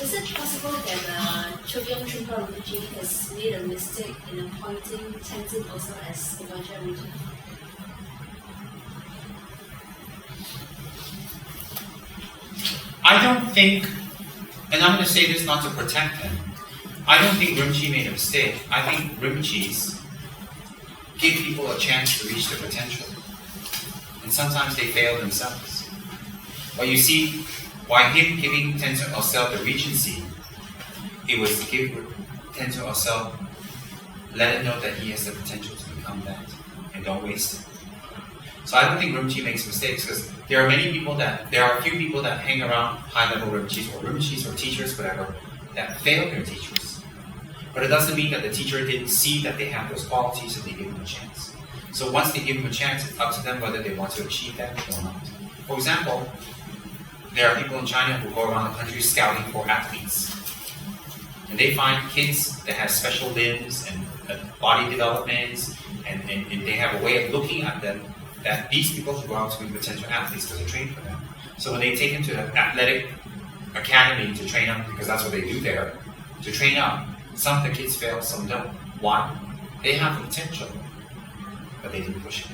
Is it possible that Chogyam Trungpa Rinpoche has made a mistake in appointing Tenzin also as the Vajra regent? I don't think, and I'm going to say this not to protect him, I don't think Rinpoche made a mistake. I think Rinpoches give people a chance to reach their potential. And sometimes they fail themselves. But you see, by him giving Tenzin Osel the regency, it was to give Tenzin Osel, let it know that he has the potential to become that, and don't waste it. So I don't think Rinpoche makes mistakes, because there are a few people that hang around high-level Rinpoches or teachers, whatever, that fail their teachers. But it doesn't mean that the teacher didn't see that they have those qualities and they give them a chance. So once they give them a chance, it's up to them whether they want to achieve that or not. For example, there are people in China who go around the country scouting for athletes. And they find kids that have special limbs and body developments, and they have a way of looking at them that these people should go out to be potential athletes because they train for them. So when they take them to an athletic academy to train up, because that's what they do there, to train up, some of the kids fail, some don't. Why? They have the potential, but they didn't push it.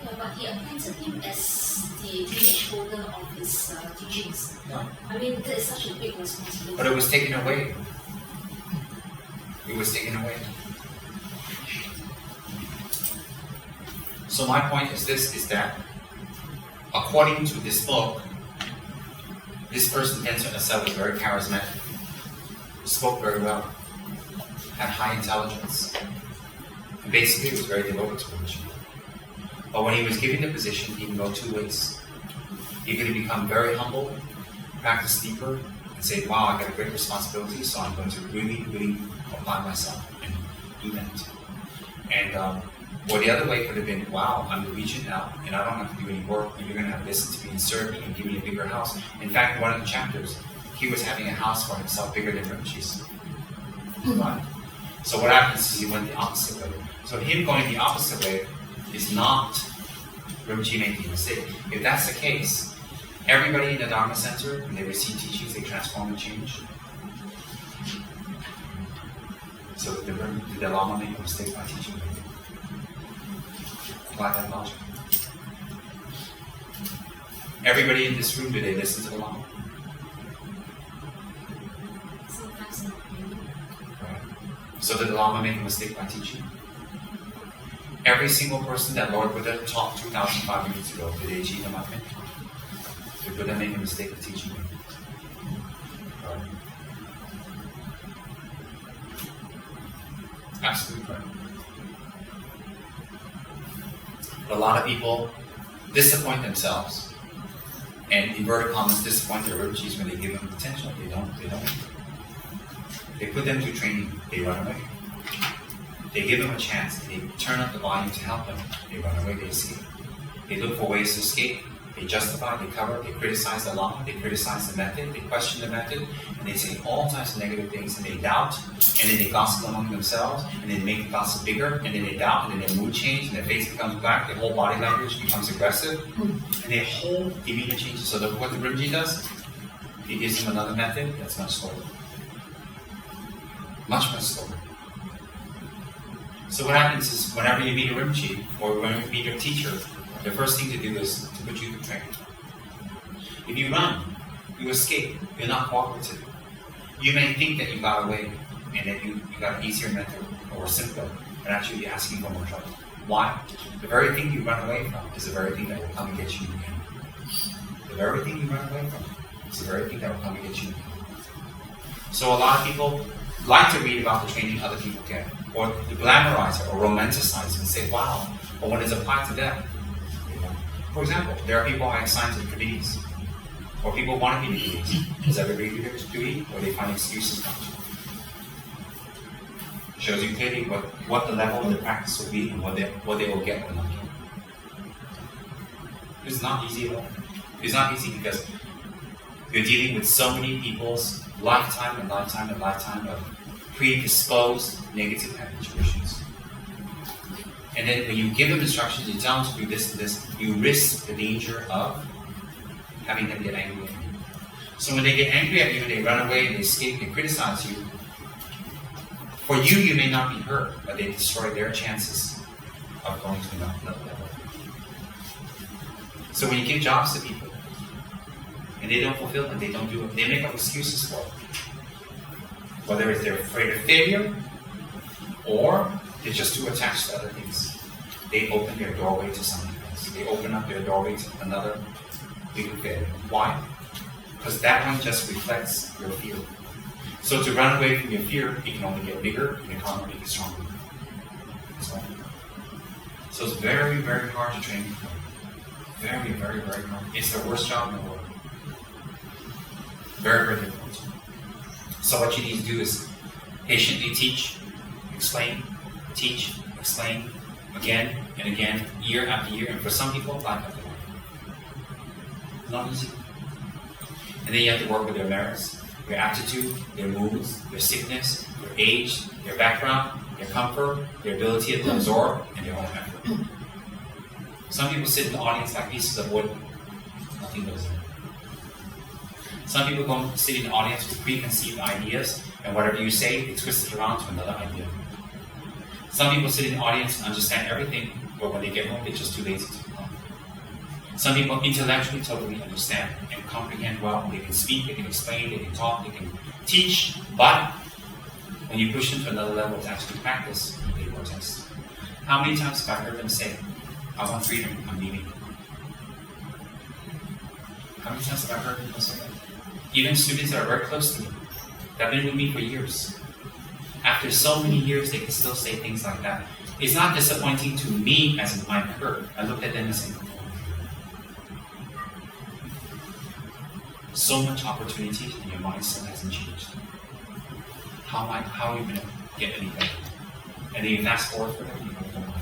Yeah, but he appointed him as the lineage holder of his teachings. No. I mean, that is such a big responsibility. But it was taken away. It was taken away. So my point is this, is that according to this book, this person, Tenzin Osel, was very charismatic, spoke very well, had high intelligence, and basically was very devoted to religion. But when he was given the position, he can go two ways. He could become very humble, practice deeper, and say, wow, I got a great responsibility, so I'm going to really, really apply myself and do that. And or the other way could have been, wow, I'm the regent now, and I don't have to do any work, and you're going to have to listen to me and serve me and give me a bigger house. In fact, in one of the chapters, he was having a house for himself bigger than Rinpoche's. Right? So what happens is he went the opposite way. So him going the opposite way is not Rinpoche making a mistake. If that's the case, everybody in the Dharma Center, when they receive teachings, they transform and change. So did the Lama make a mistake by teaching them? Apply that logic. Everybody in this room, do they listen to the Lama? Sometimes not. Right. So did the Lama make a mistake by teaching? Every single person that Lord Buddha taught 2,500 years ago, did they achieve enlightenment? Did Buddha make a mistake by teaching them? Right. Absolutely right. But a lot of people disappoint themselves, and inverted commas disappoint their Rinpoches when they give them potential. They don't. They put them through training, they run away. They give them a chance, they turn up the volume to help them, they run away, they escape. They look for ways to escape, they justify, they cover, they criticize the Lama, they criticize the method, they question the method, and they say all types of negative things, and they doubt, and then they gossip among themselves, and then they make the gossip bigger, and then they doubt, and then their mood changes, and their face becomes black, their whole body language becomes aggressive, and their whole demeanor changes. So what the Rinpoche does, he gives them another method that's much slower. Much, much slower. So what happens is, whenever you meet a Rinpoche, or whenever you meet your teacher, the first thing to do is to put you through training. If you run, you escape, you're not cooperative. You may think that you got away, and that you got an easier method, or simpler, but actually you're asking for more trouble. Why? The very thing you run away from is the very thing that will come and get you again. The very thing you run away from is the very thing that will come and get you again. So a lot of people like to read about the training other people get, or to glamorize it, or romanticize it, and say, wow, but when it's applied to them, you know. For example, there are people I assign to the committees, or people want to be in the committees. Does everybody do their duty, or they find excuses not to? Shows you clearly what the level of the practice will be, and what they will get or not get. It's not easy at all. It's not easy because you're dealing with so many people's lifetime and lifetime and lifetime of predisposed negative habituations. And then when you give them instructions, you tell them to do this and this, you risk the danger of having them get angry with you. So when they get angry at you and they run away and they escape and criticize you, for you, you may not be hurt, but they destroy their chances of going to another level. So when you give jobs to people and they don't fulfill them, they don't do it, they make up excuses for it. Whether it's they're afraid of failure or they're just too attached to other things. They open their doorway to something else. They open up their doorway to another bigger failure. Why? Because that one just reflects your fear. So to run away from your fear, it can only get bigger and it can't make it stronger. So it's very, very hard to train people. Very, very, very hard. It's the worst job in the world. Very, very difficult. So what you need to do is patiently teach, explain, teach, explain, again and again, year after year, and for some people, life after life. Not easy. And then you have to work with their merits, their aptitude, their moods, their sickness, their age, their background, their comfort, their ability to absorb, and their own effort. Some people sit in the audience like pieces of wood. Nothing goes in. Some people go and sit in the audience with preconceived ideas, and whatever you say, they twist it around to another idea. Some people sit in the audience and understand everything, but when they get home, they're just too lazy to come. Some people intellectually totally understand and comprehend well. They can speak, they can explain, they can talk, they can teach, but when you push them to another level to actually practice, they protest. How many times have I heard them say, I want freedom, I'm leaving? How many times have I heard people say that? Even students that are very close to me, that have been with me for years. After so many years, they can still say things like that. It's not disappointing to me as I'm hurt. I look at them and say, so much opportunity and your mind still hasn't changed. How are you going to get any better? And then you fast forward for them, you go, oh my God.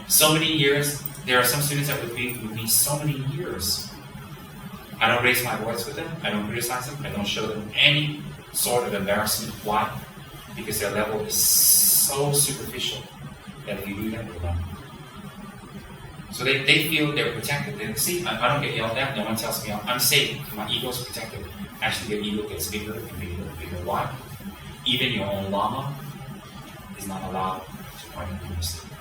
So many years, there are some students that would be with me so many years. I don't raise my voice with them, I don't criticize them, I don't show them any sort of embarrassment. Why? Because their level is so superficial that if you do that, they're done. So they feel they're protected. They see, I don't get yelled at, no one tells me I'm safe, my ego is protected. Actually, their ego gets bigger and bigger and bigger. Why? Even your own Lama is not allowed to point at your mistake.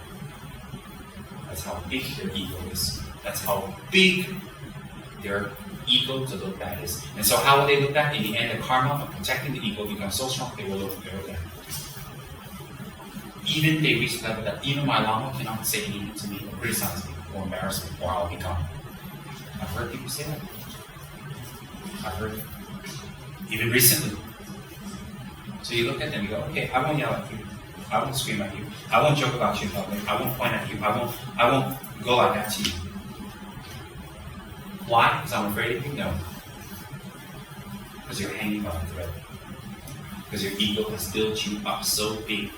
That's how big their ego is. That's how big their ego to look at is. And so how will they look at? In the end, the karma of protecting the ego becomes so strong, they will look very bad. Even they reach the level that even my Lama cannot say anything to me or criticize me or embarrass me or I'll become. I've heard people say that. I've heard it. Even recently. So you look at them and you go, okay, I won't yell at you. I won't scream at you. I won't joke about you in public. I won't point at you. I won't go like that to you. Why? Because I'm afraid of you? No. Because you're hanging by a thread. Because your ego has built you up so big.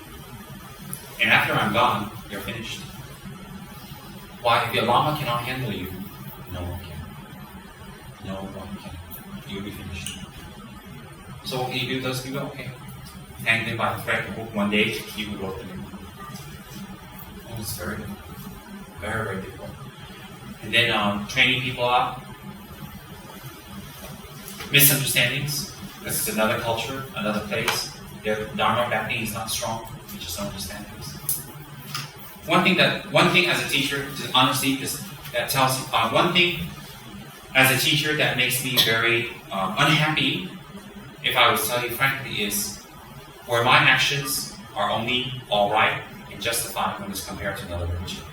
And after I'm gone, you're finished. Why? If your Lama cannot handle you, no one can. No one can. You'll be finished. So what can you do? Those people, okay. Hang them by a thread and hope one day you will roll them in. Oh, it's very difficult. Very, very difficult. And then training people up. Misunderstandings. This is another culture, another place. Their Dharma backing is not strong. You just don't understand things. One thing as a teacher, honestly, that tells you, one thing as a teacher that makes me very unhappy, if I was to tell you frankly, is where my actions are only alright and justified when it's compared to another religion.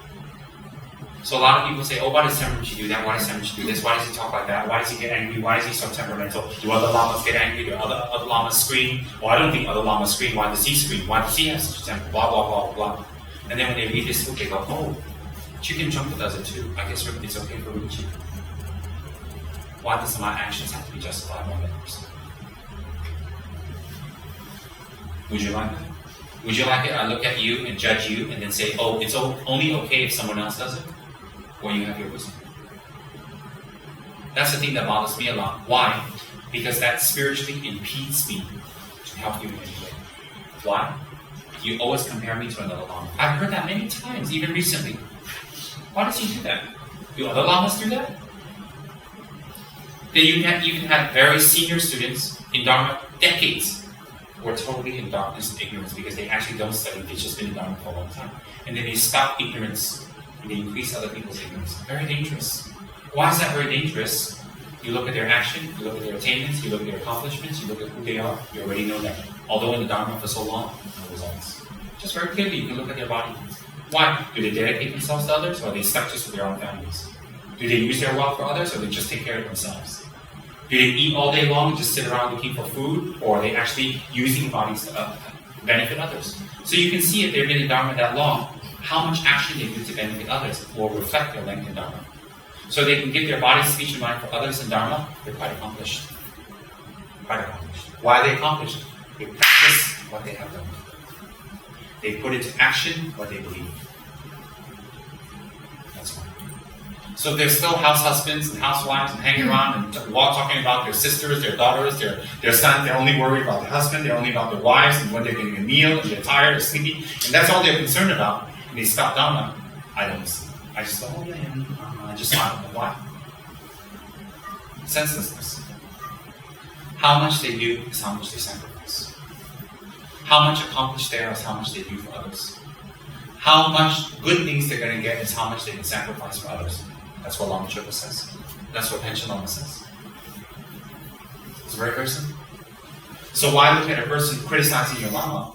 So a lot of people say, oh, why does Rinpoche do that? Why does Rinpoche do this? Why does he talk like that? Why does he get angry? Why is he so temperamental? Do other lamas get angry? Do other lamas scream? Well, I don't think other lamas scream. Why does he scream? Why does he have such a temper? Blah, blah, blah, blah. And then when they read this book, they go, oh, Chicken Jumper does it too. I guess it's okay for Rinpoche. Why does my actions have to be justified by others? Would you like that? Would you like it? I look at you and judge you and then say, oh, it's only okay if someone else does it? Or you have your wisdom. That's the thing that bothers me a lot. Why? Because that spiritually impedes me to help you in any way. Why? You always compare me to another Lama. I've heard that many times, even recently. Why does he do that? Do other Lamas do that? Then you can even have very senior students in Dharma decades who are totally in darkness and ignorance because they actually don't study, they've just been in Dharma for a long time. And then they stop ignorance and they increase other people's ignorance. Very dangerous. Why is that very dangerous? You look at their action, you look at their attainments, you look at their accomplishments, you look at who they are, you already know that. Although in the Dharma for so long, no results. Just very clearly, you can look at their body. Why? Do they dedicate themselves to others, or are they stuck just with their own families? Do they use their wealth for others, or they just take care of themselves? Do they eat all day long and just sit around looking for food, or are they actually using bodies to benefit others? So you can see if they've been in Dharma that long, how much action they do to benefit others will reflect their length in Dharma. So they can give their body, speech, and mind for others in Dharma, they're quite accomplished. Quite accomplished. Why are they accomplished? They practice what they have done. They put into action what they believe. That's why. So they're still house husbands and housewives and hanging around and talking about their sisters, their daughters, their sons. They're only worried about their husband, they're only about their wives and when they're getting a meal, and they're tired or sleepy. And that's all they're concerned about. And they stop Dharma. I don't listen. I just go, oh yeah, I just smile. Why? Senselessness. How much they do is how much they sacrifice. How much accomplished they are is how much they do for others. How much good things they're going to get is how much they can sacrifice for others. That's what Lama Chopa says. That's what Pension Lama says. It's very, very simple. So why look at a person criticizing your Lama?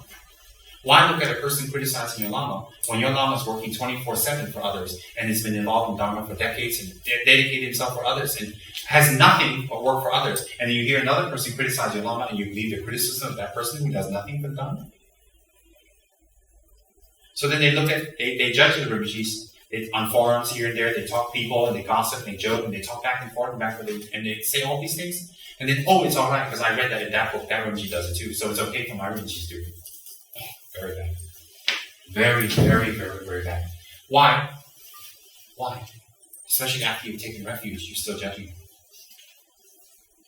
Why look at a person criticizing your Lama when your Lama is working 24/7 for others and has been involved in Dharma for decades and dedicated himself for others and has nothing but work for others, and then you hear another person criticize your Lama and you believe the criticism of that person who does nothing for Dharma? So then they judge the Rinpoches on forums here and there, they talk to people and they gossip and they joke and they talk back and forth and and they say all these things, and then, oh, it's alright because I read that in that book, that Rinpoche does it too, so it's okay for my Rinpoche to do it. Very bad. Very, very, very, very bad. Why? Why? Especially after you've taken refuge, you're still judging.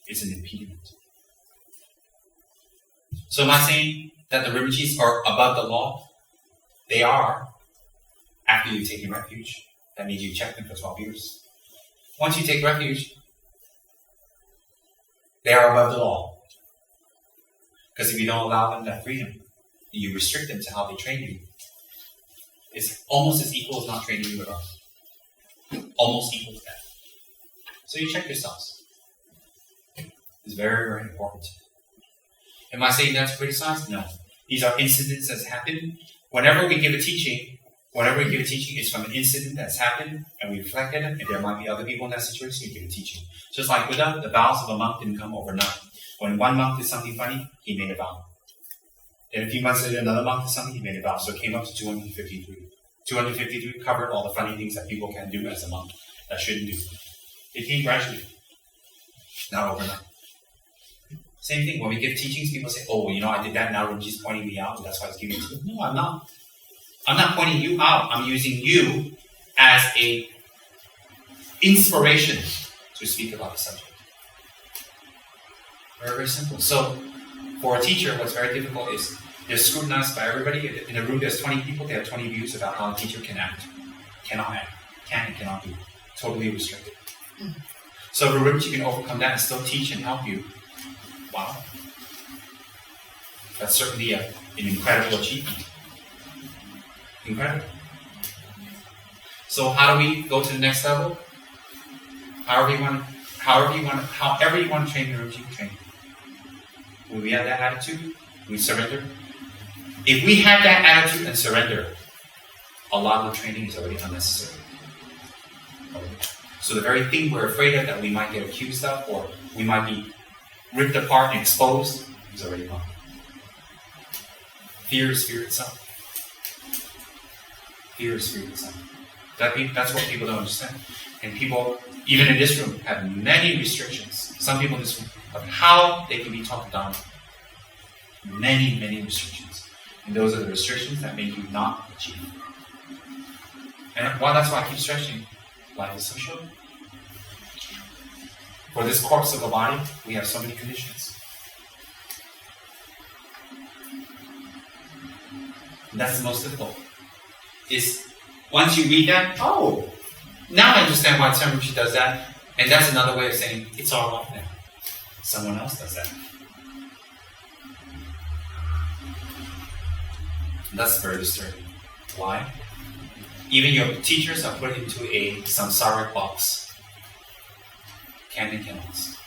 It's an impediment. So am I saying that the Rinpoches are above the law? They are. After you've taken refuge. That means you check them for 12 years. Once you take refuge, they are above the law. Because if you don't allow them that freedom, you restrict them to how they train you, it's almost as equal as not training you at all. Almost equal to that. So you check yourselves. It's very, very important. Am I saying that's criticized? No. These are incidents that's happened. Whenever we give a teaching, it's from an incident that's happened, and we reflect on it, and there might be other people in that situation, we give a teaching. Just like Buddha, the vows of a monk didn't come overnight. When one monk did something funny, he made a vow. And a few months later, another monk did something, he made a vow. So it came up to 253. 253 covered all the funny things that people can do as a monk that shouldn't do. It came gradually, not overnight. Same thing, when we give teachings, people say, oh, I did that, now Rinpoche's pointing me out, and that's why he's giving it to me. No, I'm not. I'm not pointing you out. I'm using you as a inspiration to speak about the subject. Very, very simple. So, for a teacher, what's very difficult is they're scrutinized by everybody. In a room, there's 20 people. They have 20 views about how a teacher can act, cannot act, can and cannot do. Totally restricted. So, if a Rinpoche can overcome that and still teach and help you, wow. That's certainly an incredible achievement. Incredible. So, how do we go to the next level? However you want to train your Rinpoche, train. When we have that attitude, we surrender. If we have that attitude and surrender, a lot of the training is already unnecessary. So the very thing we're afraid of that we might get accused of or we might be ripped apart and exposed is already gone. Fear is fear itself. Fear is fear itself. That's what people don't understand. And people, even in this room, have many restrictions. Some people in this room, of how they can be taught the Dharma. Many, many restrictions. And those are the restrictions that make you not achieve. And that's why I keep stressing, life is so short. For this corpse of a body, we have so many conditions. And that's the most difficult. Is once you read that, oh, now I understand why Tsem Rinpoche does that. And that's another way of saying, it's all up there. Someone else does that. And that's very disturbing. Why? Even your teachers are put into a samsaric box. Can and cannot.